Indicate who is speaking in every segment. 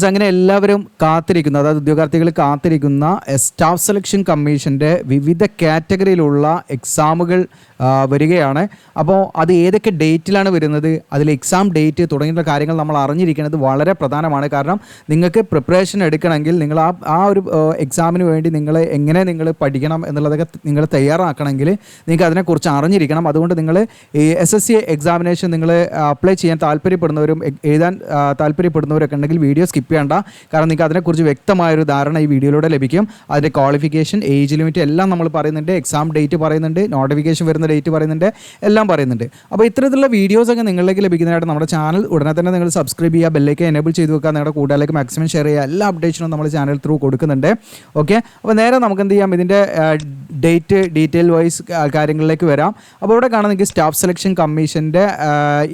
Speaker 1: അങ്ങനെ എല്ലാവരും കാത്തിരിക്കുന്ന, അതായത് ഉദ്യോഗാർത്ഥികൾ കാത്തിരിക്കുന്ന സ്റ്റാഫ് സെലക്ഷൻ കമ്മീഷൻ്റെ വിവിധ കാറ്റഗറിയിലുള്ള എക്സാമുകൾ വരികയാണ്. അപ്പോൾ അത് ഏതൊക്കെ ഡേറ്റിലാണ് വരുന്നത്, അതിൽ എക്സാം ഡേറ്റ് തുടങ്ങിയുള്ള കാര്യങ്ങൾ നമ്മൾ അറിഞ്ഞിരിക്കുന്നത് വളരെ പ്രധാനമാണ്. കാരണം നിങ്ങൾക്ക് പ്രിപ്പറേഷൻ എടുക്കണമെങ്കിൽ നിങ്ങൾ ആ ഒരു എക്സാമിന് വേണ്ടി നിങ്ങൾ പഠിക്കണം എന്നുള്ളതൊക്കെ നിങ്ങൾ തയ്യാറാക്കണമെങ്കിൽ നിങ്ങൾക്ക് അതിനെക്കുറിച്ച് അറിഞ്ഞിരിക്കണം. അതുകൊണ്ട് നിങ്ങൾ ഈ SSC എക്സാമിനേഷൻ നിങ്ങൾ അപ്ലൈ ചെയ്യാൻ താല്പര്യപ്പെടുന്നവരും എഴുതാൻ താല്പര്യപ്പെടുന്നവരൊക്കെ ഉണ്ടെങ്കിൽ വീഡിയോ സ്കിപ്പ് ചെയ്യേണ്ട. കാരണം നിങ്ങൾക്ക് അതിനെക്കുറിച്ച് വ്യക്തമായൊരു ധാരണ ഈ വീഡിയോയിലൂടെ ലഭിക്കും. അതിൻ്റെ ക്വാളിഫിക്കേഷൻ, ഏജ് ലിമിറ്റ് എല്ലാം നമ്മൾ പറയുന്നുണ്ട്. എക്സാം ഡേറ്റ് പറയുന്നുണ്ട്, നോട്ടിഫിക്കേഷൻ വരുന്ന ഡേറ്റ് പറയുന്നുണ്ട്, എല്ലാം പറയുന്നുണ്ട്. അപ്പോൾ ഇത്തരത്തിലുള്ള വീഡിയോസൊക്കെ നിങ്ങളിലേക്ക് ലഭിക്കുന്നതായിട്ട് നമ്മുടെ ചാനൽ ഉടനെ തന്നെ നിങ്ങൾ സബ്സ്ക്രൈബ് ചെയ്യുക, ബെല്ലേക്ക് എനേബിൾ ചെയ്ത് വെക്കുക, നിങ്ങളുടെ കൂട്ടുകാരിലേക്ക് മാക്സിമം ഷെയർ ചെയ്യുക. എല്ലാ അപ്ഡേഷനും നമ്മൾ ചാനൽ ത്രൂ കൊടുക്കുന്നുണ്ട്. ഓക്കെ, അപ്പോൾ നേരെ നമുക്ക് എന്ത് ചെയ്യാം, ഇതിൻ്റെ ഡേറ്റ് ഡീറ്റെയിൽ വൈസ് കാര്യങ്ങളിലേക്ക് വരാം. അപ്പോൾ ഇവിടെ കാണാൻ നിങ്ങൾക്ക് സ്റ്റാഫ് സെലക്ഷൻ കമ്മീഷൻ്റെ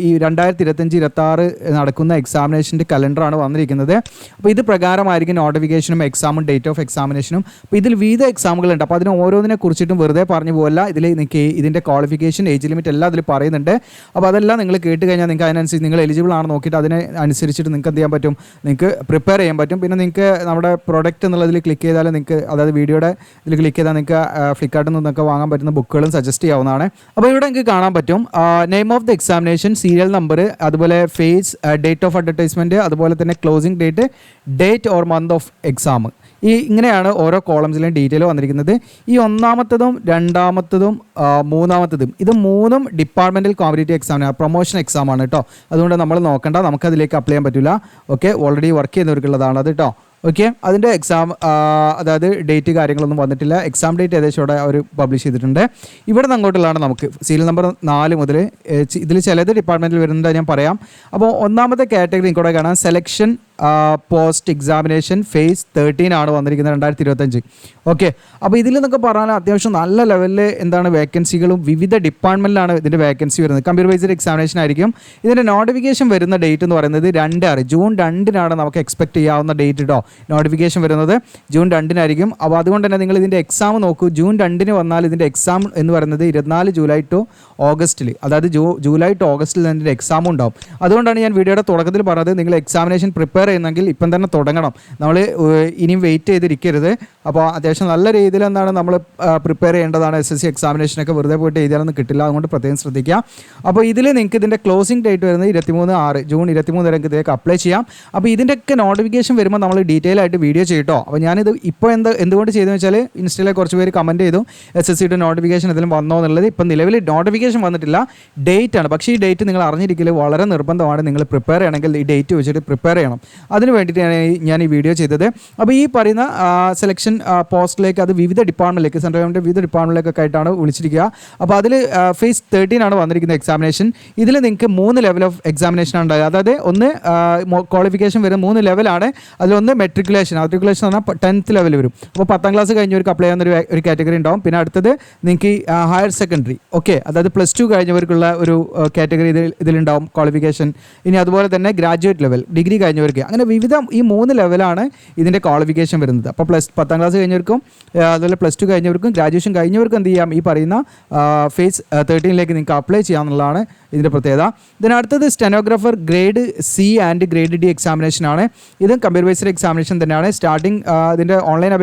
Speaker 1: ഈ 2025-26 നടക്കുന്ന എക്സാമിനേഷൻ്റെ കലണ്ടറാണ് വന്നിരിക്കുന്നത്. അപ്പോൾ ഇത് പ്രകാരമായിരിക്കും നോട്ടിഫിക്കേഷനും എക്സാമും ഡേറ്റ് ഓഫ് എക്സാമിനേഷനും. അപ്പോൾ ഇതിൽ വിവിധ എക്സാമുകളുണ്ട്. അപ്പോൾ അതിന് ഓരോന്നിനെ കുറിച്ചിട്ടും വെറുതെ പറഞ്ഞു പോകല്ല. ഇതിൽ നിങ്ങൾക്ക് ഇതിൻ്റെ ക്വാളിഫിക്കേഷൻ, ഏജ് ലിമിറ്റ് എല്ലാം അതിൽ പറയുന്നുണ്ട്. അപ്പോൾ അതെല്ലാം നിങ്ങൾ കേട്ട് കഴിഞ്ഞാൽ നിങ്ങൾക്ക് അതിനനുസരിച്ച് നിങ്ങൾ എലിജിബിൾ ആണ് നോക്കിയിട്ട് അതിനനുസരിച്ചിട്ട് നിങ്ങൾക്ക് എന്ത് ചെയ്യാൻ പറ്റും, നിങ്ങൾക്ക് പ്രിപ്പയർ ചെയ്യാൻ പറ്റും. പിന്നെ നിങ്ങൾക്ക് നമ്മുടെ പ്രൊഡക്റ്റ് എന്നുള്ളതിൽ ക്ലിക്ക് ചെയ്താൽ നിങ്ങൾക്ക്, അതായത് വീഡിയോയുടെ ഇതിൽ ക്ലിക്ക് ചെയ്താൽ നിങ്ങൾക്ക് ഫ്ലിപ്കാർട്ടിൽ നിന്നൊക്കെ വാങ്ങാൻ പറ്റുന്ന ബുക്കുകളും സജസ്റ്റ് ചെയ്യാവുന്നതാണ്. അപ്പോൾ ഇവിടെ നിങ്ങൾക്ക് കാണാൻ പറ്റും name of the examination, serial number, അതുപോലെ ഫേസ്, ഡേറ്റ് ഓഫ് അഡ്വർടൈസ്മെൻറ്റ്, അതുപോലെ തന്നെ closing date, date or month of exam. ഇങ്ങനെയാണ് ഓരോ കോളംസിലെയും ഡീറ്റെയിൽ വന്നിരിക്കുന്നത്. ഈ ഒന്നാമത്തതും രണ്ടാമത്തതും മൂന്നാമത്തതും ഇത് മൂന്നും ഡിപ്പാർട്ട്മെൻറ്റൽ കോമ്പറ്റേറ്റീവ് എക്സാമിനാണ്, പ്രൊമോഷൻ എക്സാമാണ് കേട്ടോ. അതുകൊണ്ട് നമ്മൾ നോക്കണ്ട, നമുക്കതിലേക്ക് അപ്ലൈ ചെയ്യാൻ പറ്റില്ല. ഓക്കെ, ഓൾറെഡി വർക്ക് ചെയ്യുന്നവർക്കുള്ളതാണ് അത് കേട്ടോ. ഓക്കെ, അതിൻ്റെ എക്സാം അതായത് ഡേറ്റ് കാര്യങ്ങളൊന്നും വന്നിട്ടില്ല. എക്സാം ഡേറ്റ് ഏകദേശം ഇവിടെ അവർ പബ്ലിഷ് ചെയ്തിട്ടുണ്ട്. ഇവിടെ നിന്ന് അങ്ങോട്ടുള്ളതാണ് നമുക്ക് സീരിയൽ നമ്പർ 4 മുതൽ. ഇതിൽ ചിലത് ഡിപ്പാർട്ട്മെൻറ്റിൽ വരുന്നുണ്ട്, ഞാൻ പറയാം. അപ്പോൾ ഒന്നാമത്തെ കാറ്റഗറി കൂടെ കാണാം, സെലക്ഷൻ പോസ്റ്റ് എക്സാമിനേഷൻ ഫേസ് 13 ആണ് വന്നിരിക്കുന്നത് 2025. ഓക്കെ, അപ്പോൾ ഇതിൽ നിന്നൊക്കെ പറഞ്ഞാൽ അത്യാവശ്യം നല്ല ലെവലിൽ എന്താണ് വേക്കൻസികളും വിവിധ ഡിപ്പാർട്ട്മെൻറ്റിലാണ് ഇതിൻ്റെ വേക്കൻസി വരുന്നത്. കമ്പ്യൂട്ടർ ബേസ്ഡ് എക്സാമിനേഷൻ ആയിരിക്കും. ഇതിൻ്റെ നോട്ടിഫിക്കേഷൻ വരുന്ന ഡേറ്റ് എന്ന് പറയുന്നത് 2/6 ജൂൺ 2-നാണ് നമുക്ക് എക്സ്പെക്ട് ചെയ്യാവുന്ന ഡേറ്റ് കേട്ടോ. നോട്ടിഫിക്കേഷൻ വരുന്നത് ജൂൺ 2-നായിരിക്കും. അപ്പോൾ അതുകൊണ്ട് തന്നെ നിങ്ങൾ ഇതിൻ്റെ എക്സാം നോക്കൂ. ജൂൺ 2-ന് വന്നാൽ ഇതിൻ്റെ എക്സാം എന്ന് പറയുന്നത് 24 ജൂലൈ ടു ഓഗസ്റ്റിൽ, അതായത് ജൂലൈ ടു ഓഗസ്റ്റിൽ ഇതിൻ്റെ എക്സാം ഉണ്ടാവും. അതുകൊണ്ടാണ് ഞാൻ വീഡിയോയുടെ തുടക്കത്തിൽ പറഞ്ഞത് നിങ്ങൾ എക്സാമിനേഷൻ പ്രിപ്പയർ ചെയ്യുന്നെങ്കിൽ ഇപ്പം തന്നെ തുടങ്ങണം. നമ്മൾ ഇനിയും വെയിറ്റ് ചെയ്തിരിക്കരുത്. അപ്പോൾ അത്യാവശ്യം നല്ല രീതിയിൽ എന്താണ് നമ്മൾ പ്രിപ്പയർ ചെയ്യേണ്ടതാണ്. SSC എക്സാമിനേഷനൊക്കെ വെറുതെ പോയിട്ട് എഴുതിയാലൊന്നും കിട്ടില്ല, അതുകൊണ്ട് പ്രത്യേകം ശ്രദ്ധിക്കുക. അപ്പോൾ ഇതിൽ നിങ്ങൾക്ക് ഇതിൻ്റെ ക്ലോസിംഗ് ഡേറ്റ് വരുന്നത് 23/6 ജൂൺ 23 വരെ ഇതിലേക്ക് അപ്ലൈ ചെയ്യാം. അപ്പോൾ ഇതിൻ്റെയൊക്കെ നോട്ടിഫിക്കേഷൻ വരുമ്പോൾ നമ്മൾ ഡീറ്റെയിൽ ആയിട്ട് വീഡിയോ ചെയ്യട്ടോ. അപ്പോൾ ഞാനിത് ഇപ്പോൾ എന്തുകൊണ്ട് ചെയ്തെന്ന് വെച്ചാൽ ഇൻസ്റ്റയിലെ കുറച്ച് പേര് കമൻറ്റ് ചെയ്തു SSCയുടെ നോട്ടിഫിക്കേഷൻ ഇതിലും വന്നോ എന്നുള്ളത്. ഇപ്പം നിലവിൽ നോട്ടിഫിക്കേഷൻ വന്നിട്ടില്ല, ഡേറ്റ് ആണ്. പക്ഷേ ഈ ഡേറ്റ് നിങ്ങൾ അറിഞ്ഞിരിക്കൽ വളരെ നിർബന്ധമാണ്. നിങ്ങൾ പ്രിപ്പയർ ചെയ്യണമെങ്കിൽ ഈ ഡേറ്റ് വെച്ചിട്ട് പ്രിപ്പയർ ചെയ്യണം. അതിന് വേണ്ടിയിട്ടാണ് ഞാൻ ഈ വീഡിയോ ചെയ്തത്. അപ്പോൾ ഈ പറയുന്ന സെലക്ഷൻ പോസ്റ്റിലേക്ക് അത് വിവിധ ഡിപ്പാർട്ട്മെൻറ്റിലേക്ക്, സെൻട്രൽ ഗവൺമെൻറ് വിവിധ ഡിപ്പാർട്ട്മെൻറ്റിലേക്കൊക്കെ ആയിട്ടാണ് വിളിച്ചിരിക്കുക. അപ്പോൾ അതിൽ ഫേസ് 13 ആണ് വന്നിരിക്കുന്ന എക്സാമിനേഷൻ. ഇതിൽ നിങ്ങൾക്ക് 3 ലെവൽ ഓഫ് എക്സാമിനേഷൻ ഉണ്ടാകുക. അതായത് ഒന്ന് ക്വാളിഫിക്കേഷൻ വരും 3 ലെവലാണ്. അതിലൊന്ന് മെട്രിക്കുലേഷൻ എന്ന് പറഞ്ഞാൽ 10th ലെവൽ വരും. അപ്പോൾ 10ാം ക്ലാസ് കഴിഞ്ഞവർക്ക് അപ്ലൈ ചെയ്യുന്ന ഒരു കാറ്റഗറി ഉണ്ടാവും. പിന്നെ അടുത്തത് നിങ്ങൾക്ക് ഹയർ സെക്കൻഡറി, ഓക്കെ, അതായത് +2 കഴിഞ്ഞവർക്കുള്ള ഒരു കാറ്റഗറി ഇതിലുണ്ടാവും ക്വാളിഫിക്കേഷൻ. ഇനി അതുപോലെ തന്നെ ഗ്രാജുവേറ്റ് ലെവൽ, ഡിഗ്രി കഴിഞ്ഞവർക്ക്, അങ്ങനെ വിവിധ ഈ 3 ലെവലാണ് ഇതിൻ്റെ ക്വാളിഫിക്കേഷൻ വരുന്നത്. അപ്പോൾ 10ാം ക്ലാസ് കഴിഞ്ഞവർക്കും അതുപോലെ +2 കഴിഞ്ഞവർക്കും ഗ്രാജുവേഷൻ കഴിഞ്ഞവർക്കും എന്ത് ചെയ്യാം, ഈ പറയുന്ന ഫേസ് 13ലേക്ക് നിങ്ങൾക്ക് അപ്ലൈ ചെയ്യാമെന്നുള്ളതാണ് ഇതിൻ്റെ പ്രത്യേകത. ഇതിനടുത്തത് stenographer grade C and grade D എക്സാമിനേഷനാണ്. ഇതും കമ്പ്യൂട്ടർ ബേസ്ഡ് എക്സാമിനേഷൻ തന്നെയാണ്. സ്റ്റാർട്ടിങ് ഇതിൻ്റെ ഓൺലൈൻ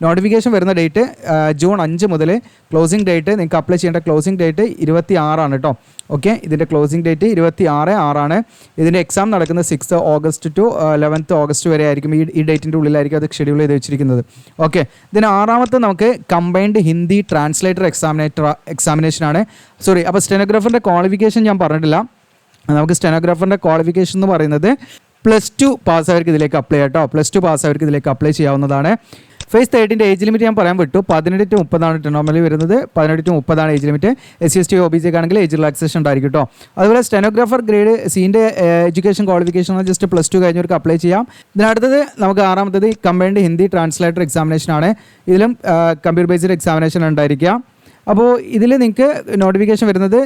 Speaker 1: നോട്ടിഫിക്കേഷൻ വരുന്ന ഡേറ്റ് ജൂൺ 5 മുതൽ. ക്ലോസിംഗ് ഡേറ്റ് നിങ്ങൾക്ക് അപ്ലൈ ചെയ്യേണ്ട ക്ലോസിംഗ് ഡേറ്റ് 26 കേട്ടോ. ഓക്കെ, ഇതിൻ്റെ ക്ലോസിംഗ് ഡേറ്റ് 26/6. ഇതിൻ്റെ എക്സാം നടക്കുന്നത് 6th August to 11th August വരെ ആയിരിക്കും. ഈ ഡേറ്റിൻ്റെ ഉള്ളിലായിരിക്കും അത് ഷെഡ്യൂൾ ചെയ്ത് വെച്ചിരിക്കുന്നത്. ഓക്കെ, ഇതിന് 6ാമത്തെ നമുക്ക് കമ്പൈൻഡ് ഹിന്ദി ട്രാൻസ്ലേറ്റർ എക്സാമിനേഷനാണ്. അപ്പോൾ സ്റ്റെനോഗ്രാഫറിൻ്റെ ക്വാളിഫിക്കേഷൻ ഞാൻ പറഞ്ഞിട്ടില്ല. നമുക്ക് സ്റ്റെനോഗ്രാഫറിൻ്റെ ക്വാളിഫിക്കേഷൻ എന്ന് പറയുന്നത് +2 പാസ്സായവർക്ക് ഇതിലേക്ക് അപ്ലൈ ചെയ്യാം കേട്ടോ. +2 പാസ്സായവർക്ക് ഇതിലേക്ക് അപ്ലൈ ചെയ്യാവുന്നതാണ്. ഫേസ് 13 ഏജ് ലിമിറ്റ് ഞാൻ പറയാൻ വിട്ടു. 18 to 30 നോർമലി വരുന്നത്. 18 to 30 age limit. SC ST OBC ആണെങ്കിൽ ഏജ് റിലാക്സേഷൻ ഉണ്ടായിരിക്കും കേട്ടോ. അതുപോലെ സ്റ്റെനോഗ്രാഫർ ഗ്രേഡ് Cൻ്റെ എഡ്യൂക്കേഷൻ ക്വാളിഫിക്കേഷൻ ജസ്റ്റ് +2 കഴിഞ്ഞവർക്ക് അപ്ലൈ ചെയ്യാം. ഇതിനടുത്തത് നമുക്ക് 6ാമത്തത് കമ്പൈൻഡ് ഹിന്ദി ട്രാൻസ്ലേറ്റർ എക്സാമിനേഷനാണ്. ഇതിലും കമ്പ്യൂട്ടർ ബേസ്ഡ് എക്സാമിനേഷൻ ഉണ്ടായിരിക്കുക. അപ്പോൾ ഇതിൽ നിങ്ങൾക്ക് നോട്ടിഫിക്കേഷൻ വരുന്നത്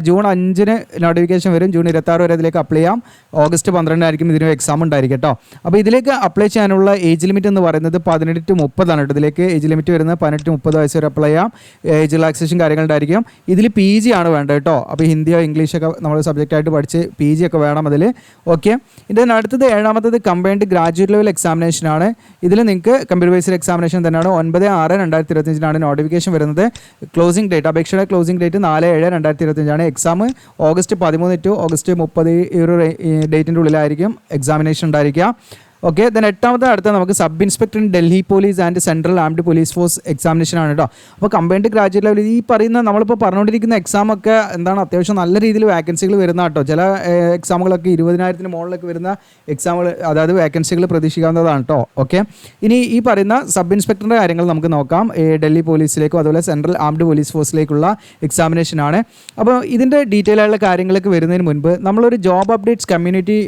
Speaker 1: ജൂൺ 5 നോട്ടിഫിക്കേഷൻ വരും. ജൂൺ 26 വരെ ഇതിലേക്ക് അപ്ലൈ ചെയ്യാം. ഓഗസ്റ്റ് 12 ആയിരിക്കും ഇതിന് എക്സാം ഉണ്ടായിരിക്കും കേട്ടോ. അപ്പോൾ ഇതിലേക്ക് അപ്ലൈ ചെയ്യാനുള്ള ഏജ് ലിമിറ്റ് എന്ന് പറയുന്നത് 18 to 30 ആണ് കേട്ടോ. ഇതിലേക്ക് ഏജ് ലിമിറ്റ് വരുന്നത് 18 to 30 വയസ്സ് വരെ അപ്ലൈ ചെയ്യാം. ഏജ് റിലാക്സേഷൻ കാര്യങ്ങളുണ്ടായിരിക്കും. ഇതിൽ PG ആണ് വേണ്ടത് കേട്ടോ. അപ്പോൾ ഹിന്ദിയോ ഇംഗ്ലീഷൊക്കെ നമ്മൾ സബ്ജക്റ്റായിട്ട് പഠിച്ച് PG ഒക്കെ വേണം അതിൽ. ഓക്കെ, ഇതിന് അടുത്തത് 7ാമത്തത് കമ്പൈൻഡ് ഗ്രാജുവേറ്റ് ലെവൽ എക്സാമിനേഷൻ ആണ്. ഇതിൽ നിങ്ങൾക്ക് കമ്പ്യൂട്ടർ ബേസ്ഡ് എക്സാമിനേഷൻ തന്നെയാണ്. 9/6/2025 നോട്ടിഫിക്കേഷൻ വരുന്നത്. ക്ലോസിംഗ് ഡേറ്റ്, അപേക്ഷയുടെ closing date 4/7/2025 exam August 13 to August 30 ഈ ഒരു ഡേറ്റിൻ്റെ ഉള്ളിലായിരിക്കും എക്സാമിനേഷൻ ഉണ്ടായിരിക്കുക. ഓക്കെ, ദെൻ 8ാമത്തെ അടുത്ത നമുക്ക് sub inspector in Delhi police and central armed police force examination ആണ് കേട്ടോ. അപ്പോൾ കമ്പൈൻഡ് ഗ്രാജുവേറ്റ് ലെവൽ ഈ പറയുന്ന നമ്മളിപ്പോൾ പറഞ്ഞുകൊണ്ടിരിക്കുന്ന എക്സാമൊക്കെ എന്താണ് അത്യാവശ്യം നല്ല രീതിയിൽ വാക്കൻസികൾ വരുന്ന കേട്ടോ. ചില എക്സാമുകളൊക്കെ 20,000 മുകളിലൊക്കെ വരുന്ന എക്സാമുകൾ, അതായത് വാക്കൻസികൾ പ്രതീക്ഷിക്കാവുന്നതാണ് കേട്ടോ. ഓക്കെ, ഇനി ഈ പറയുന്ന സബ് ഇൻസ്പെക്ടറിൻ്റെ കാര്യങ്ങൾ നമുക്ക് നോക്കാം. ഡൽഹി പോലീസിലേക്കും അതുപോലെ സെൻട്രൽ ആംഡ് പോലീസ് ഫോഴ്സിലേക്കുള്ള എക്സാമിനേഷനാണ്. അപ്പോൾ ഇതിൻ്റെ ഡീറ്റെയിൽ ആയിട്ടുള്ള കാര്യങ്ങളൊക്കെ വരുന്നതിന് മുൻപ് നമ്മളൊരു ജോബ് അപ്ഡേറ്റ്സ് കമ്മ്യൂണിറ്റി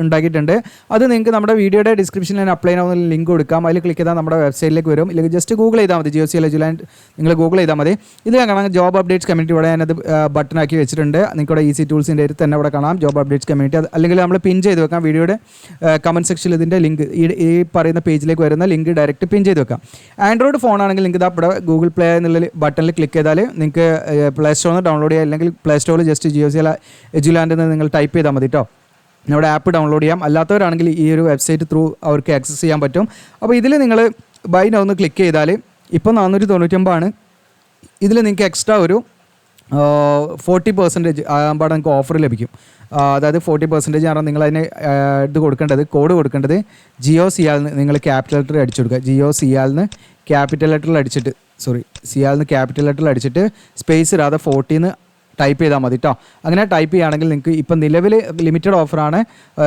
Speaker 1: ഉണ്ടാക്കിയിട്ടുണ്ട്. അത് നിങ്ങൾക്ക് നമ്മുടെ വീഡിയോയുടെ ഡിസ്ക്രിപ്ഷനിൽ ഞാൻ അപ്ലൈ ചെയ്യാവുന്ന ലിങ്ക് കൊടുക്കാം. അതിൽ ക്ലിക്ക് ചെയ്താൽ നമ്മുടെ വെബ്സൈറ്റിലേക്ക് വരും. ഇല്ലെങ്കിൽ ജസ്റ്റ് ഗൂഗിൾ ചെയ്താൽ മതി, GeoCL Ejuland നിങ്ങൾ ഗൂഗിൾ ചെയ്താൽ മതി. ഇത് കാണാം ജോബ് അപ്ഡേറ്റ്സ് കമ്മ്യൂണിറ്റി. ഇവിടെ ഞാനത് ബട്ടണാക്കി വെച്ചിട്ടുണ്ട്. നിങ്ങൾക്ക് ഈസി ടൂൾസിൻ്റെ തന്നെ ഇവിടെ കാണാം ജോബ് അപ്ഡേറ്റ്സ് കമ്മ്യൂണിറ്റി. അല്ലെങ്കിൽ നമ്മൾ പിൻ ചെയ്ത് വെക്കാം. വീഡിയോയുടെ കമൻറ്റ് സെക്ഷനിൽ ഇതിൻ്റെ ലിങ്ക് ഈ പറയുന്ന പേജിലേക്ക് വരുന്ന ലിങ്ക് ഡയറക്റ്റ് പിൻ ചെയ്ത് വെക്കാം. ആൻഡ്രോയിഡ് ഫോൺ ആണെങ്കിൽ നിങ്ങൾക്ക് ഇവിടെ ഗൂഗിൾ പ്ലേ എന്നുള്ള ബട്ടണിൽ ക്ലിക്ക് ചെയ്താൽ നിങ്ങൾക്ക് പ്ലേ സ്റ്റോറിൽ നിന്ന് ഡൗൺലോഡ് ചെയ്യാം. അല്ലെങ്കിൽ പ്ലേ സ്റ്റോറിൽ ജസ്റ്റ് GeoCL Ejuland എന്ന് നിങ്ങൾ ടൈപ്പ് ചെയ്താൽ മതി കേട്ടോ. നമ്മുടെ ആപ്പ് ഡൗൺലോഡ് ചെയ്യാം. അല്ലാത്തവരാണെങ്കിൽ ഈ ഒരു വെബ്സൈറ്റ് ത്രൂ അവർക്ക് ആക്സസ് ചെയ്യാൻ പറ്റും. അപ്പോൾ ഇതിൽ നിങ്ങൾ ബൈ നൗ ഒന്ന് ക്ലിക്ക് ചെയ്താൽ ഇപ്പോൾ 499 ആണ്. ഇതിൽ നിങ്ങൾക്ക് എക്സ്ട്രാ ഒരു 40% ആകുമ്പോൾ നിങ്ങൾക്ക് ഓഫർ ലഭിക്കും. അതായത് 40% ആണ് നിങ്ങളതിന് ഇത് കൊടുക്കേണ്ടത്, കോഡ് കൊടുക്കേണ്ടത് GeoCL നിങ്ങൾ ക്യാപിറ്റൽ ലെറ്റർ അടിച്ചു കൊടുക്കുക. GeoCL ക്യാപിറ്റൽ ലെറ്ററിൽ അടിച്ചിട്ട് CL ക്യാപിറ്റൽ ലെറ്ററിൽ അടിച്ചിട്ട് സ്പേസ് ഇടാതെ 40 ടൈപ്പ് ചെയ്താൽ മതി കേട്ടോ. അങ്ങനെ ടൈപ്പ് ചെയ്യുകയാണെങ്കിൽ നിങ്ങൾക്ക് ഇപ്പം നിലവിൽ ലിമിറ്റഡ് ഓഫറാണ്.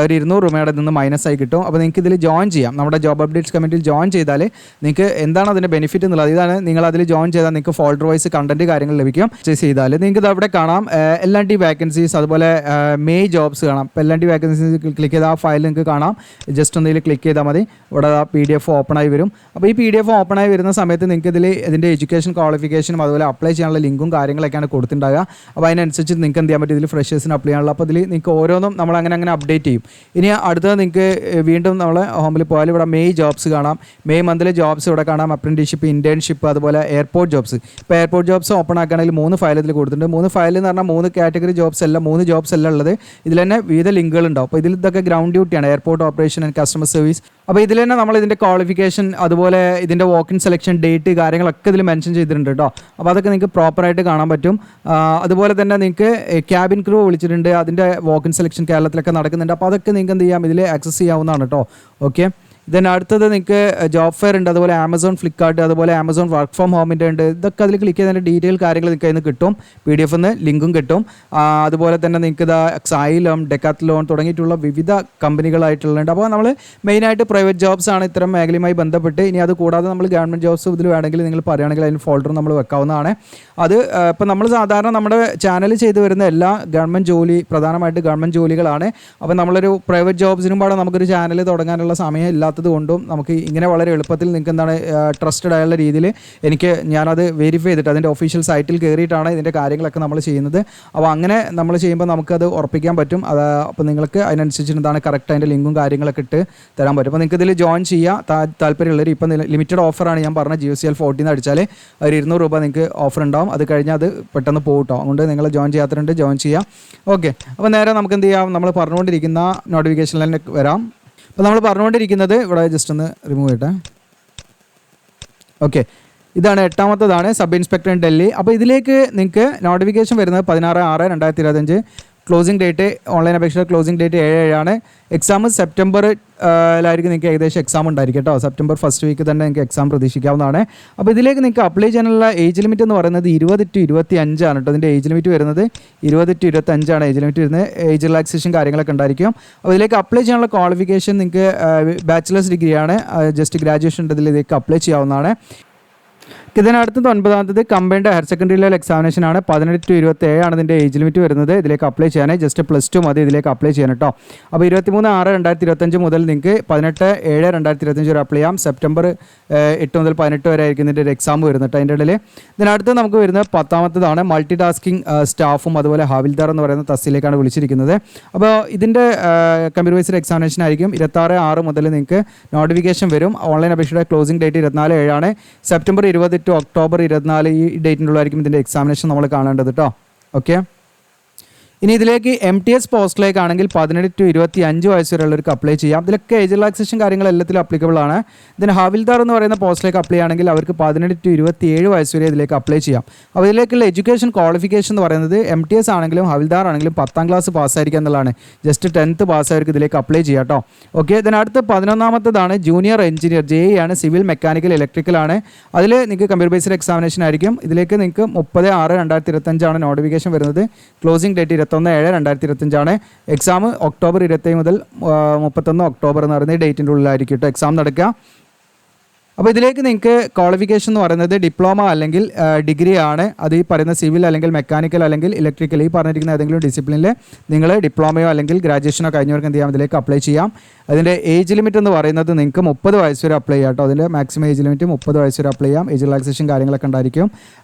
Speaker 1: ഒരു 200 രൂപയുടെ നിന്ന് മൈനസായി കിട്ടും. അപ്പോൾ നിങ്ങൾക്ക് ഇതിൽ ജോയിൻ ചെയ്യാം. നമ്മുടെ ജോബ് അപ്ഡേറ്റ്സ് കമ്മിറ്റിയിൽ ജോയിൻ ചെയ്താൽ നിങ്ങൾക്ക് എന്താണ് അതിൻ്റെ ബെനിഫിറ്റ് എന്നുള്ളത്. ഇതാണ്, നിങ്ങൾ അതിൽ ജോയിൻ ചെയ്താൽ നിങ്ങൾക്ക് ഫോൾഡർ വൈസ് കണ്ടൻറ്റ് കാര്യങ്ങൾ ലഭിക്കും. ചെയ്താൽ നിങ്ങൾക്ക് ഇത് അവിടെ കാണാം L&T വാക്കൻസീസ്, അതുപോലെ മെയ് ജോബ്സ് കാണാം. ഇപ്പോൾ L&T വാക്കൻസീസ് ക്ലിക്ക് ചെയ്താൽ ആ ഫയൽ നിങ്ങൾക്ക് കാണാം. ജസ്റ്റ് ഒന്നിൽ ക്ലിക്ക് ചെയ്താൽ മതി. ഇവിടെ PDF ഓപ്പണായി വരും. അപ്പോൾ ഈ PDF ഓപ്പണായി വരുന്ന സമയത്ത് നിങ്ങൾക്ക് ഇതിൻ്റെ എഡ്യൂക്കേഷൻ ക്വാളിഫിക്കേഷനും അതുപോലെ അപ്ലൈ ചെയ്യാനുള്ള ലിങ്കും കാര്യങ്ങളൊക്കെയാണ് കൊടുത്തിട്ടുണ്ടാകുക. അപ്പോൾ അതിനനുസരിച്ച് നിങ്ങൾക്ക് എന്ത് ചെയ്യാൻ പറ്റും, ഇതിൽ ഫ്രഷേഴ്സിന് അപ്ലൈ ചെയ്യാനുള്ള. അപ്പോൾ ഇതിൽ നിങ്ങൾക്ക് ഓരോന്നും നമ്മൾ അങ്ങനെ അപ്ഡേറ്റ് ചെയ്യും. ഇനി അടുത്തത് നിങ്ങൾക്ക് വീണ്ടും നമ്മൾ ഹോമിൽ പോയാൽ ഇവിടെ മെയ് ജോബ്സ് കാണാം. മെയ് മന്തിലെ ജോബ്സ് ഇവിടെ കാണാം. അപ്രന്റീഷിപ്പ്, ഇൻറ്റേൺഷിപ്പ്, അതുപോലെ എയർപോർട്ട് ജോബ്സ്. ഇപ്പോൾ എയർപോർട്ട് ജോബ്സ് ഓപ്പൺ ആക്കുകയാണെങ്കിൽ 3 ഫയൽ ഇതിൽ കൊടുത്തിട്ടുണ്ട്. 3 ഫയൽ എന്ന് പറഞ്ഞാൽ 3 കാറ്റഗറി ജോബ്സ് അല്ല, 3 ജോബ്സ് അല്ല ഉള്ളത്. ഇതിൽ തന്നെ വിവിധ ലിങ്കുകൾ ഉണ്ടാവും. അപ്പോൾ ഇതിൽ ഇതൊക്കെ ഗ്രൗണ്ട് ഡ്യൂട്ടിയാണ്, airport operation and customer service. അപ്പോൾ ഇതിൽ തന്നെ നമ്മൾ ഇതിൻ്റെ ക്വാളിഫിക്കേഷൻ, അതുപോലെ ഇതിൻ്റെ വാക്കിൻ സെലക്ഷൻ ഡേറ്റ് കാര്യങ്ങളൊക്കെ ഇതിൽ മെൻഷൻ ചെയ്തിട്ടുണ്ട് കേട്ടോ. അപ്പോൾ അതൊക്കെ നിങ്ങൾക്ക് പ്രോപ്പറായിട്ട് കാണാൻ പറ്റും. അതുപോലെ തന്നെ നിങ്ങൾക്ക് ക്യാബിൻ ക്രൂ വിളിച്ചിട്ടുണ്ട്. അതിൻ്റെ വാക്കിൻ സെലക്ഷൻ കേരളത്തിലൊക്കെ നടക്കുന്നുണ്ട്. അപ്പോൾ അതൊക്കെ നിങ്ങൾക്ക് എന്ത് ചെയ്യാം, ഇതിൽ ആക്സസ് ചെയ്യാവുന്നതാണ് കേട്ടോ. ഓക്കെ, ദെൻ അടുത്തത് നിങ്ങൾക്ക് ജോബ് ഫെയർ ഉണ്ട്, അതുപോലെ ആമസോൺ, ഫ്ലിപ്കാർട്ട്, അതുപോലെ ആമസോൺ വർക്ക് ഫ്രം ഹോമിൻ്റെ ഉണ്ട്. ഇതൊക്കെ അതിൽ ക്ലിക്ക് ചെയ്തതിൻ്റെ ഡീറ്റെയിൽ കാര്യങ്ങൾ നിങ്ങൾക്ക് അതിന് കിട്ടും. PDF ലിങ്കും കിട്ടും. അതുപോലെ തന്നെ നിങ്ങൾക്ക് ഇതാ Xylem, Decathlon തുടങ്ങിയിട്ടുള്ള വിവിധ കമ്പനികളായിട്ടുള്ളുണ്ട്. അപ്പോൾ നമ്മൾ മെയിനായിട്ട് പ്രൈവറ്റ് ജോബ്സ് ആണ് ഇത്തരം മേഖലയുമായി ബന്ധപ്പെട്ട്. ഇനി അത് കൂടാതെ നമ്മൾ ഗവൺമെൻറ് ജോബ്സ് ഇതിൽ വേണമെങ്കിൽ നിങ്ങൾ പറയുകയാണെങ്കിൽ അതിന് ഫോൾഡർ നമ്മൾ വെക്കാവുന്നതാണ്. അത് ഇപ്പോൾ നമ്മൾ സാധാരണ നമ്മുടെ ചാനൽ ചെയ്തു വരുന്ന എല്ലാ ഗവൺമെൻറ് ജോലി, പ്രധാനമായിട്ട് ഗവൺമെൻറ് ജോലികളാണ്. അപ്പോൾ നമ്മളൊരു പ്രൈവറ്റ് ജോബ്സിനും പാടെ നമുക്കൊരു ചാനൽ തുടങ്ങാനുള്ള സമയം ഇല്ലാത്തത് കൊണ്ടും നമുക്ക് ഇങ്ങനെ വളരെ എളുപ്പത്തിൽ നിങ്ങൾക്ക് എന്താണ് ട്രസ്റ്റഡ് ആയുള്ള രീതിയിൽ ഞാനത് വെരിഫൈ ചെയ്തിട്ട് അതിൻ്റെ ഒഫീഷ്യൽ സൈറ്റിൽ കയറിയിട്ടാണ് ഇതിൻ്റെ കാര്യങ്ങളൊക്കെ നമ്മൾ ചെയ്യുന്നത്. അപ്പോൾ അങ്ങനെ നമ്മൾ ചെയ്യുമ്പോൾ നമുക്കത് ഉറപ്പിക്കാൻ പറ്റും. അപ്പോൾ നിങ്ങൾക്ക് അതിനനുസരിച്ച് എന്താണ് കറക്റ്റ് അതിൻ്റെ ലിങ്കും കാര്യങ്ങളൊക്കെ ഇട്ട് തരാൻ പറ്റും. അപ്പോൾ നിങ്ങൾക്ക് ഇതിൽ ജോയിൻ ചെയ്യാം താല്പര്യമുള്ളവർ. ഇപ്പം ലിമിറ്റഡ് ഓഫറാണ് ഞാൻ പറഞ്ഞ GeoCL 40 അടിച്ചാൽ ഒരു 200 രൂപ നിങ്ങൾക്ക് ഓഫർ ഉണ്ടാവും. അത് കഴിഞ്ഞാൽ അത് പെട്ടെന്ന് പോകട്ടോ. അതുകൊണ്ട് നിങ്ങൾ ജോയിൻ ചെയ്യാത്തവരുണ്ട്, ജോയിൻ ചെയ്യാം. ഓക്കെ, അപ്പോൾ നേരെ നമുക്ക് എന്ത് ചെയ്യാം, നമ്മൾ പറഞ്ഞുകൊണ്ടിരിക്കുന്ന നോട്ടിഫിക്കേഷനിലേക്ക് വരാം. അപ്പോൾ നമ്മൾ പറഞ്ഞുകൊണ്ടിരിക്കുന്നത് ഇവിടെ ജസ്റ്റ് ഒന്ന് റിമൂവ് ചെയ്യട്ടെ. ഓക്കെ, ഇതാണ് 8ാമത്തതാണ് സബ് ഇൻസ്പെക്ടർ ഇൻ ഡൽഹി. അപ്പോൾ ഇതിലേക്ക് നിങ്ങൾക്ക് നോട്ടിഫിക്കേഷൻ വരുന്നത് 16/6/2025. ക്ലോസിംഗ് ഡേറ്റ്, ഓൺലൈൻ അപേക്ഷയുടെ ക്ലോസിംഗ് ഡേറ്റ് 7/7 എക്സാം സെപ്റ്റംബറിലായിരിക്കും നിങ്ങൾക്ക് ഏകദേശം എക്സാം ഉണ്ടായിരിക്കും കേട്ടോ. സെപ്റ്റംബർ ഫസ്റ്റ് വീക്ക് തന്നെ നിങ്ങൾക്ക് എക്സാം പ്രതീക്ഷിക്കാവുന്നതാണ്. അപ്പോൾ ഇതിലേക്ക് നിങ്ങൾക്ക് അപ്ലൈ ചെയ്യാനുള്ള ഏജ് ലിമിറ്റ് എന്ന് പറയുന്നത് 20 to 25 ആണ് കേട്ടോ. ഇതിൻ്റെ ഏജ് ലിമിറ്റ് വരുന്നത് 20 to 25 ആണ് ഏജ് ലിമിറ്റ് വരുന്നത്. ഏജ് റിലാക്സേഷൻ കാര്യങ്ങളൊക്കെ ഉണ്ടായിരിക്കും. അപ്പോൾ ഇതിലേക്ക് അപ്ലൈ ചെയ്യാനുള്ള ക്വാളിഫിക്കേഷൻ നിങ്ങൾക്ക് ബാച്ചിലേഴ്സ് ഡിഗ്രിയാണ്, ജസ്റ്റ് ഗ്രാജുവേഷൻ ഇതിലേക്ക് അപ്ലൈ ചെയ്യാവുന്നതാണ്. ഇതിനടുത്തത് 9ാമത്തത് combined higher secondary level examination ആണ്. 18 to 27 ആണ് ഇതിൻ്റെ ഏജ് ലിമിറ്റ് വരുന്നത്. ഇതിലേക്ക് അപ്ലൈ ചെയ്യാനായി ജസ്റ്റ് +2 മതി ഇതിലേക്ക് അപ്ലൈ ചെയ്യാൻ കേട്ടോ. അപ്പോൾ 23/6/2025 മുതൽ നിങ്ങൾക്ക് 18/7/2025 വരെ അപ്ലൈ ചെയ്യാം. സെപ്റ്റംബർ 8 മുതൽ 18 വരെ ആയിരിക്കും ഇതിൻ്റെ ഒരു എക്സാം വരുന്നത് കേട്ടോ. അതിൻ്റെ ഇടയിൽ ഇതിനടുത്ത് നമുക്ക് വരുന്നത് 10ാമത്തതാണ് മൾട്ടി ടാസ്കിംഗ് സ്റ്റാഫും അതുപോലെ ഹാവിൽദാർ എന്ന് പറയുന്ന തസ്തിയിലേക്കാണ് വിളിച്ചിരിക്കുന്നത്. അപ്പോൾ ഇതിൻ്റെ കമ്പ്യൂട്ടർ ബേസ്ഡ് എക്സാമിനേഷൻ ആയിരിക്കും. 26/6 മുതൽ നിങ്ങൾക്ക് നോട്ടിഫിക്കേഷൻ വരും. ഓൺലൈൻ അപേക്ഷയുടെ closing date 24/7 September 20 to October 24 ഈ ഡേറ്റിനുള്ളതായിരിക്കും ഇതിൻ്റെ എക്സാമിനേഷൻ നമ്മൾ കാണേണ്ടത് കേട്ടോ. ഓക്കെ, ഇനി ഇതിലേക്ക് MTS പോസ്റ്റിലേക്കാണെങ്കിൽ 18 to 25 വയസ്സ് വരെയുള്ളവർക്ക് അപ്ലൈ ചെയ്യാം. ഇതിലൊക്കെ ഏജ് റിലാക്സേഷൻ കാര്യങ്ങൾ എല്ലാത്തിലും അപ്ലിക്കബിൾ ആണ്. ഇതിന് ഹാവിൽദാർ എന്ന് പറയുന്ന പോസ്റ്റിലേക്ക് അപ്ലൈ ആണെങ്കിൽ അവർക്ക് 18 to 27 വയസ്സ് വരെ ഇതിലേക്ക് അപ്ലൈ ചെയ്യാം. അപ്പോൾ ഇതിലേക്കുള്ള എഡ്യൂക്കേഷൻ ക്വാളിഫിക്കേഷൻ എന്ന് പറയുന്നത് MTS ആണെങ്കിലും ഹാവിൽദാർ ആണെങ്കിലും 10ാം ക്ലാസ് പാസ്സായിരിക്കുക എന്നുള്ളതാണ്. ജസ്റ്റ് 10th പാസ്സായവർക്ക് ഇതിലേക്ക് അപ്ലൈ ചെയ്യാം കേട്ടോ. ഓക്കെ, ഇതിനടുത്ത് 11ാമത്തതാണ് ജൂനിയർ എഞ്ചിനീയർ JE ആണ്. സിവിൽ മെക്കാനിക്കൽ ഇലക്ട്രിക്കൽ ആണ്. അതിൽ നിങ്ങൾക്ക് കമ്പ്യൂട്ടർ ബേസ്ഡ് എക്സാമിനേഷൻ ആയിരിക്കും. ഇതിലേക്ക് നിങ്ങൾക്ക് 30/6/2025 ആണ് നോട്ടിഫിക്കേഷൻ വരുന്നത്. ക്ലോസിംഗ് ഡേറ്റ് 21/7/2025 ആണ്. എക്സാം ഒക്ടോബർ 27 മുതൽ 31 ഒക്ടോബർ എന്ന് പറയുന്ന ഡേറ്റിൻ്റെ ഉള്ളിലായിരിക്കും കേട്ടോ എക്സാം നടക്കുക. അപ്പോൾ ഇതിലേക്ക് നിങ്ങൾക്ക് ക്വാളിഫിക്കേഷൻ എന്ന് പറയുന്നത് ഡിപ്ലോമ അല്ലെങ്കിൽ ഡിഗ്രി ആണ്. അത് ഈ പറയുന്ന സിവിൽ അല്ലെങ്കിൽ മെക്കാനിക്കൽ അല്ലെങ്കിൽ ഇലക്ട്രിക്കൽ ഈ പറഞ്ഞിരിക്കുന്ന ഏതെങ്കിലും ഡിസിപ്ലിനിൽ നിങ്ങൾ ഡിപ്ലോമയോ അല്ലെങ്കിൽ ഗ്രാജുവേഷനോ കഴിഞ്ഞവർക്ക് എന്ത് ചെയ്യാം ഇതിലേക്ക് അപ്ലൈ ചെയ്യാം. അതിൻ്റെ ഏജ് ലിമിറ്റ് എന്ന് പറയുന്നത് നിങ്ങൾക്ക് 30 വയസ്സ് വരെ അപ്ലൈ ചെയ്യാം കേട്ടോ. അതിൻ്റെ മാക്സിമം ഏജ് ലിമിറ്റ് 30 വയസ്സ് വരെ അപ്ലൈ ചെയ്യാം. ഏജ് റിലാക്സേഷൻ കാര്യങ്ങളൊക്കെ ഉണ്ടായിരിക്കും.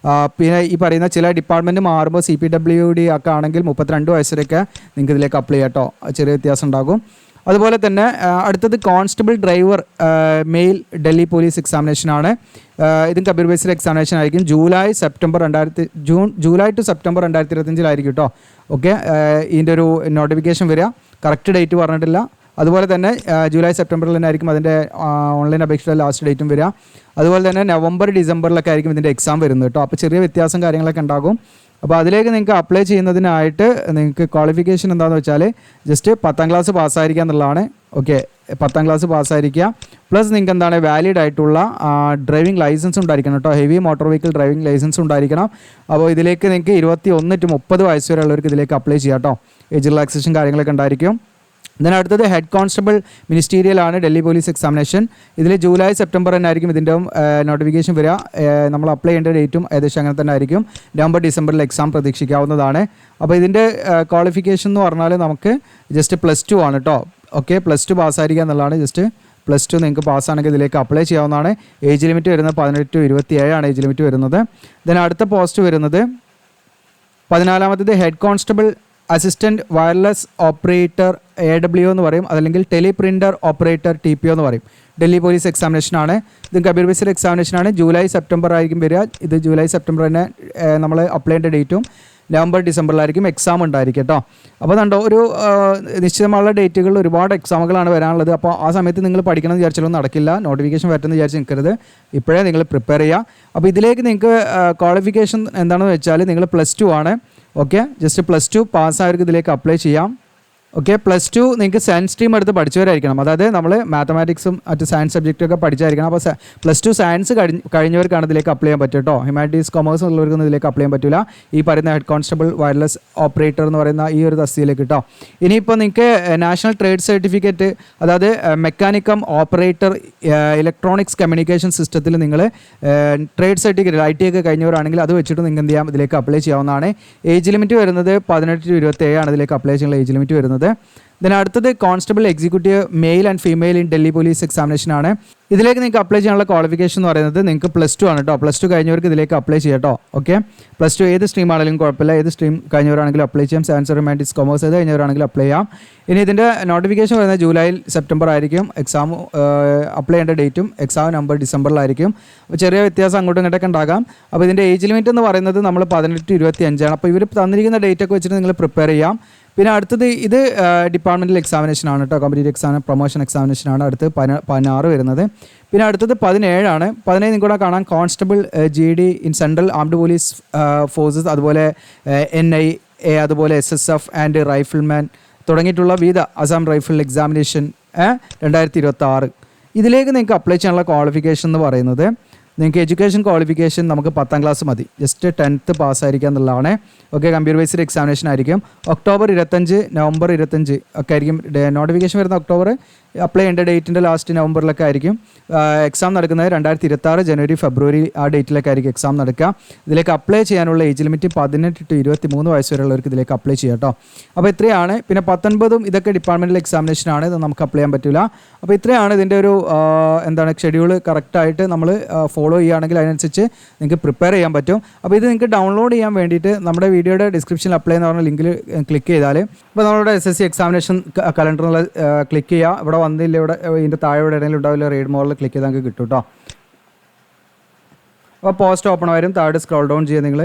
Speaker 1: പിന്നെ ഈ പറയുന്ന ചില ഡിപ്പാർട്ട്മെൻറ്റ് മാറുമ്പോൾ CPWD ഒക്കെ ആണെങ്കിൽ 32 വയസ്സ് വരെയൊക്കെ നിങ്ങൾക്ക് ഇതിലേക്ക് അപ്ലൈ ചെയ്യാം കേട്ടോ. ചെറിയ വ്യത്യാസം ഉണ്ടാകും. അതുപോലെ തന്നെ അടുത്തത് constable driver male Delhi police എക്സാമിനേഷനാണ്. ഇതും കമ്പ്യൂട്ടർ ബേസ്ഡ് എക്സാമിനേഷൻ ആയിരിക്കും. ജൂലൈ ടു സെപ്റ്റംബർ 2025 കേട്ടോ. ഓക്കെ, ഇതിൻ്റെ ഒരു നോട്ടിഫിക്കേഷൻ വരിക. കറക്റ്റ് ഡേറ്റ് പറഞ്ഞിട്ടില്ല. അതുപോലെ തന്നെ ജൂലൈ സെപ്റ്റംബറിൽ തന്നെ ആയിരിക്കും അതിൻ്റെ ഓൺലൈൻ അപേക്ഷയുടെ ലാസ്റ്റ് ഡേറ്റും വരിക. അതുപോലെ തന്നെ നവംബർ ഡിസംബറിലൊക്കെ ആയിരിക്കും ഇതിൻ്റെ എക്സാം വരുന്നത് കേട്ടോ. അപ്പോൾ ചെറിയ വ്യത്യാസം കാര്യങ്ങളൊക്കെ ഉണ്ടാകും. അപ്പോൾ അതിലേക്ക് നിങ്ങൾക്ക് അപ്ലൈ ചെയ്യുന്നതിനായിട്ട് നിങ്ങൾക്ക് ക്വാളിഫിക്കേഷൻ എന്താണെന്ന് വെച്ചാൽ ജസ്റ്റ് 10ാം ക്ലാസ് പാസ്സായിരിക്കുക എന്നുള്ളതാണ്. ഓക്കെ, 10ാം ക്ലാസ് പാസ്സായിരിക്കുക പ്ലസ് നിങ്ങൾക്ക് എന്താണ് വാലിഡ് ആയിട്ടുള്ള ഡ്രൈവിംഗ് ലൈസൻസ് ഉണ്ടായിരിക്കണം കേട്ടോ. Heavy motor vehicle driving licence ഉണ്ടായിരിക്കണം. അപ്പോൾ ഇതിലേക്ക് നിങ്ങൾക്ക് 21 to 30 വയസ്സ് വരെയുള്ളവർക്ക് ഇതിലേക്ക് അപ്ലൈ ചെയ്യാം കേട്ടോ. ഏജ് റിലാക്സേഷൻ കാര്യങ്ങളൊക്കെ ഉണ്ടായിരിക്കും. അടുത്തത് ഹെഡ് കോൺസ്റ്റബിൾ മിനിസ്റ്റീരിയൽ ആണ് ഡൽഹി പോലീസ് എക്സാമിനേഷൻ. ഇതിൽ ജൂലൈ സെപ്റ്റംബർ തന്നെ ആയിരിക്കും ഇതിൻ്റെ നോട്ടിഫിക്കേഷൻ വരിക. നമ്മൾ അപ്ലൈ ചെയ്യേണ്ട ഡേറ്റും ഏകദേശം അങ്ങനെ തന്നെ ആയിരിക്കും. നവംബർ ഡിസംബറിൽ എക്സാം പ്രതീക്ഷിക്കാവുന്നതാണ്. അപ്പോൾ ഇതിൻ്റെ ക്വാളിഫിക്കേഷൻ എന്ന് പറഞ്ഞാൽ നമുക്ക് ജസ്റ്റ് +2 ആണ് കേട്ടോ. ഓക്കെ, +2 പാസ്സായിരിക്കുക എന്നുള്ളതാണ്. ജസ്റ്റ് +2 നിങ്ങൾക്ക് പാസ്സാണെങ്കിൽ ഇതിലേക്ക് അപ്ലൈ ചെയ്യാവുന്നതാണ്. ഏജ് ലിമിറ്റ് വരുന്നത് 18 to 27 ആണ് ഏജ് ലിമിറ്റ് വരുന്നത്. അടുത്ത പോസ്റ്റ് വരുന്നത് 14ാമത്തത് head constable assistant wireless operator AWO എന്ന് പറയും. അതല്ലെങ്കിൽ ടെലിപ്രിൻ്റർ ഓപ്പറേറ്റർ TPO എന്ന് പറയും. ഡൽഹി പോലീസ് എക്സാമിനേഷനാണ്. ഇത് കമ്പ്യൂട്ടർ ബേസ്ഡ് എക്സാമിനേഷനാണ്. ജൂലൈ സെപ്റ്റംബർ ആയിരിക്കും വരിക. ഇത് ജൂലൈ സെപ്റ്റംബർ തന്നെ നമ്മൾ അപ്ലൈ ചെയ്യേണ്ട ഡേറ്റും നവംബർ ഡിസംബറിലായിരിക്കും എക്സാം ഉണ്ടായിരിക്കും കേട്ടോ. അപ്പോൾ കണ്ടോ, ഒരു നിശ്ചിതമായ ഡേറ്റുകളിൽ ഒരുപാട് എക്സാമുകളാണ് വരാനുള്ളത്. അപ്പോൾ ആ സമയത്ത് നിങ്ങൾ പഠിക്കണം എന്ന് വിചാരിച്ചാലൊന്നും നടക്കില്ല. നോട്ടിഫിക്കേഷൻ വരട്ടെന്ന് വിചാരിച്ച് നിൽക്കരുത്. ഇപ്പോഴേ നിങ്ങൾ പ്രിപ്പയർ ചെയ്യുക. അപ്പോൾ ഇതിലേക്ക് നിങ്ങൾക്ക് ക്വാളിഫിക്കേഷൻ എന്താണെന്ന് വെച്ചാൽ നിങ്ങൾ +2 ആണ്. ഓക്കെ, ജസ്റ്റ് +2 പാസ്സായവർക്ക് ഇതിലേക്ക് അപ്ലൈ ചെയ്യാം. ഓക്കെ, +2 നിങ്ങൾക്ക് സയൻസ് സ്ട്രീം എടുത്ത് പഠിച്ചവരായിരിക്കണം. അതായത് നമ്മൾ മാത്തമാറ്റിക്സും മറ്റ് സയൻസ് സബ്ജക്റ്റൊക്കെ പഠിച്ചായിരിക്കണം. അപ്പോൾ +2 സയൻസ് കഴിഞ്ഞവർക്കാണ് ഇതിലേക്ക് അപ്ലൈ ചെയ്യാൻ പറ്റും കേട്ടോ. ഹ്യൂമാനിറ്റീസ് കൊമേഴ്സ് ഉള്ളവർക്കൊന്നും ഇതിലേക്ക് അപ്ലൈ ചെയ്യാൻ പറ്റില്ല. ഈ പറയുന്ന ഹെഡ് കോൺസ്റ്റബിൾ വയർലെസ് ഓപ്പറേറ്റർ എന്ന് പറയുന്ന ഈ ഒരു തസ്തിയിലേക്ക് കേട്ടോ. ഇനിയിപ്പോൾ നിങ്ങൾക്ക് നാഷണൽ ട്രേഡ് സർട്ടിഫിക്കറ്റ്, അതായത് മെക്കാനിക്കം ഓപ്പറേറ്റർ ഇലക്ട്രോണിക്സ് കമ്മ്യൂണിക്കേഷൻ സിസ്റ്റത്തിൽ നിങ്ങൾ ട്രേഡ് സർട്ടിഫിക്കറ്റ് IT ഒക്കെ കഴിഞ്ഞവരാണെങ്കിൽ അത് വെച്ചിട്ട് നിങ്ങൾക്ക് എന്ത് ചെയ്യാം ഇതിലേക്ക് അപ്ലൈ ചെയ്യാവുന്നതാണ്. ഏജ് ലിമിറ്റ് വരുന്നത് 18 to 27 ആണ് ഇതിലേക്ക് അപ്ലൈ ചെയ്യാനുള്ള ഏജ് ലിമിറ്റ് വരുന്നത്. അടുത്തത് constable executive male and female in Delhi police examination ആണ്. ഇതിലേക്ക് നിങ്ങൾക്ക് അപ്ലൈ ചെയ്യാനുള്ള ക്വാളിഫിക്കേഷൻ എന്ന് പറയുന്നത് നിങ്ങൾക്ക് +2 ആണ് കേട്ടോ. +2 കഴിഞ്ഞവർക്ക് ഇതിലേക്ക് അപ്ലൈ ചെയ്യാം കേട്ടോ. ഓക്കെ, +2 ഏത് സ്ട്രീം ആണെങ്കിലും കുഴപ്പമില്ല. ഏത് സ്ട്രീം കഴിഞ്ഞവരാണെങ്കിലും അപ്ലൈ ചെയ്യാം. സയൻസ്, ഹ്യൂമാനിറ്റീസ്, കൊമേഴ്സ് ഏത് കഴിഞ്ഞവരാണെങ്കിലും അപ്ലൈ ചെയ്യാം. ഇനി ഇതിൻ്റെ നോട്ടിഫിക്കേഷൻ വരുന്നത് ജൂലൈ സെപ്റ്റംബർ ആയിരിക്കും. എക്സാം അപ്ലൈ ചെയ്യേണ്ട ഡേറ്റും എക്സാം നവംബർ ഡിസംബറിലായിരിക്കും. അപ്പോൾ ചെറിയ വ്യത്യാസം അങ്ങോട്ടും ഇങ്ങോട്ടൊക്കെ ഉണ്ടാകാം. അപ്പോൾ ഇതിൻ്റെ ഏജ് ലിമിറ്റ് എന്ന് പറയുന്നത് നമ്മൾ 18 to 25 ആണ്. അപ്പോൾ ഇവർ തന്നിരിക്കുന്ന ഡേറ്റൊക്കെ വെച്ചിട്ട് നിങ്ങൾ പ്രിപ്പയർ ചെയ്യാം. പിന്നെ അടുത്തത് ഇത് ഡിപ്പാർട്ട്മെൻറ്റൽ എക്സാമിനേഷനാണ് കേട്ടോ. കോമ്പറ്റേറ്റീവ് എക്സാം പ്രൊമോഷൻ എക്സാമിനേഷനാണ് അടുത്ത് 16 വരുന്നത്. പിന്നെ അടുത്തത് 17 ആണ്. 17 നിങ്ങൾക്ക് കാണാം constable GD in central armed police forces, അതുപോലെ NIA, അതുപോലെ SSF ആൻഡ് റൈഫിൾമാൻ തുടങ്ങിയിട്ടുള്ള വിവിധ അസം റൈഫിൾ എക്സാമിനേഷൻ 2026. ഇതിലേക്ക് നിങ്ങൾക്ക് അപ്ലൈ ചെയ്യാനുള്ള ക്വാളിഫിക്കേഷൻ എന്ന് പറയുന്നത് നിങ്ങൾക്ക് എഡ്യൂക്കേഷൻ ക്വാളിഫിക്കേഷൻ നമുക്ക് 10ാം ക്ലാസ് മതി. ജസ്റ്റ് 10th പാസ്സായിരിക്കുക എന്നുള്ളതാണ്. ഓക്കെ, കമ്പ്യൂട്ടർ ബേസ്ഡ് എക്സാമിനേഷൻ ആയിരിക്കും. ഒക്ടോബർ 25 നവംബർ 25 ഒക്കെ ആയിരിക്കും നോട്ടിഫിക്കേഷൻ വരുന്ന. ഒക്ടോബർ അപ്ലൈ ചെയ്യേണ്ട ഡേറ്റിൻ്റെ ലാസ്റ്റ് നവംബറിലൊക്കെ ആയിരിക്കും. എക്സാം നടക്കുന്നത് 2026 ജനുവരി ഫെബ്രുവരി ആ ഡേറ്റിലൊക്കെ ആയിരിക്കും എക്സാം നടക്കുക. ഇതിലേക്ക് അപ്ലൈ ചെയ്യാനുള്ള ഏജ് ലിമിറ്റ് 18 to 23 വയസ്സ് വരെയുള്ളവർക്ക് ഇതിലേക്ക് അപ്ലൈ ചെയ്യാം കേട്ടോ. അപ്പോൾ ഇത്രയാണ്. പിന്നെ 19 ഇതൊക്കെ ഡിപ്പാർട്ട്മെൻറ്റൽ എക്സാമിനേഷനാണ്, ഇത് നമുക്ക് അപ്ലൈ ചെയ്യാൻ പറ്റില്ല. അപ്പോൾ ഇത്രയാണ് ഇതിൻ്റെ ഒരു ഷെഡ്യൂൾ കറക്റ്റായിട്ട് നമ്മൾ ഫോളോ ചെയ്യുകയാണെങ്കിൽ അതിനനുസരിച്ച് നിങ്ങൾക്ക് പ്രിപ്പയർ ചെയ്യാൻ പറ്റും. അപ്പോൾ ഇത് നിങ്ങൾക്ക് ഡൗൺലോഡ് ചെയ്യാൻ വേണ്ടിയിട്ട് നമ്മുടെ വീഡിയോയുടെ ഡിസ്ക്രിപ്ഷനിൽ അപ്ലൈ എന്ന് പറഞ്ഞ ലിങ്കിൽ ക്ലിക്ക് ചെയ്താൽ ഇപ്പോൾ നമ്മുടെ SSC എക്സാമിനേഷൻ കലണ്ടറിൽ ക്ലിക്ക് ചെയ്യുക. ഇവിടെ വന്നില്ല, ഇവിടെ ഇതിൻ്റെ താഴെ എവിടെയെങ്കിലും ഉണ്ടാവില്ല, റീഡ് മോറിൽ ക്ലിക്ക് ചെയ്താൽ നിങ്ങൾക്ക് കിട്ടും കേട്ടോ. അപ്പോൾ പോസ്റ്റ് ഓപ്പൺ വരും. താഴെ സ്ക്രോൾ ഡൗൺ ചെയ്യുക. നിങ്ങൾ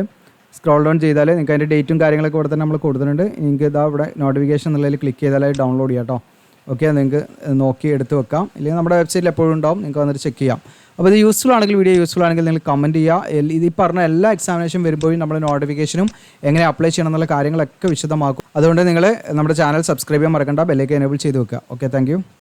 Speaker 1: സ്ക്രോൾ ഡൗൺ ചെയ്താൽ നിങ്ങൾക്ക് അതിൻ്റെ ഡേറ്റും കാര്യങ്ങളൊക്കെ ഇവിടെ തന്നെ നമ്മൾ കൊടുത്തിട്ടുണ്ട്. നിങ്ങൾക്ക് ഇതാ ഇവിടെ നോട്ടിഫിക്കേഷൻ എന്നുള്ളതിൽ ക്ലിക്ക് ചെയ്താൽ അത് ഡൗൺലോഡ് ചെയ്യാം കേട്ടോ. ഓക്കെ, നിങ്ങൾക്ക് നോക്കി എടുത്ത് വെക്കാം. ഇല്ലെങ്കിൽ നമ്മുടെ വെബ്സൈറ്റിൽ എപ്പോഴും ഉണ്ടാവും, നിങ്ങൾക്ക് വന്നിട്ട് ചെക്ക് ചെയ്യാം. അപ്പോൾ ഇത് യൂസ്ഫുൾ ആണെങ്കിൽ, വീഡിയോ യൂസ്ഫുൾ ആണെങ്കിൽ നിങ്ങൾ കമൻറ്റ് ചെയ്യുക. ഇത് ഈ പറഞ്ഞ എല്ലാ എക്സാമിനേഷൻ വരുമ്പോഴും നമ്മുടെ നോട്ടിഫിക്കേഷനും എങ്ങനെ അപ്ലൈ ചെയ്യണം എന്നുള്ള കാര്യങ്ങളൊക്കെ വിശദമാക്കും. അതുകൊണ്ട് നിങ്ങൾ നമ്മുടെ ചാനൽ സബ്സ്ക്രൈബ് ചെയ്യാൻ മറക്കണ്ട, ബെല്ലൈക്കൻ എനേബിൾ ചെയ്ത് വെക്കുക. Okay, thank you.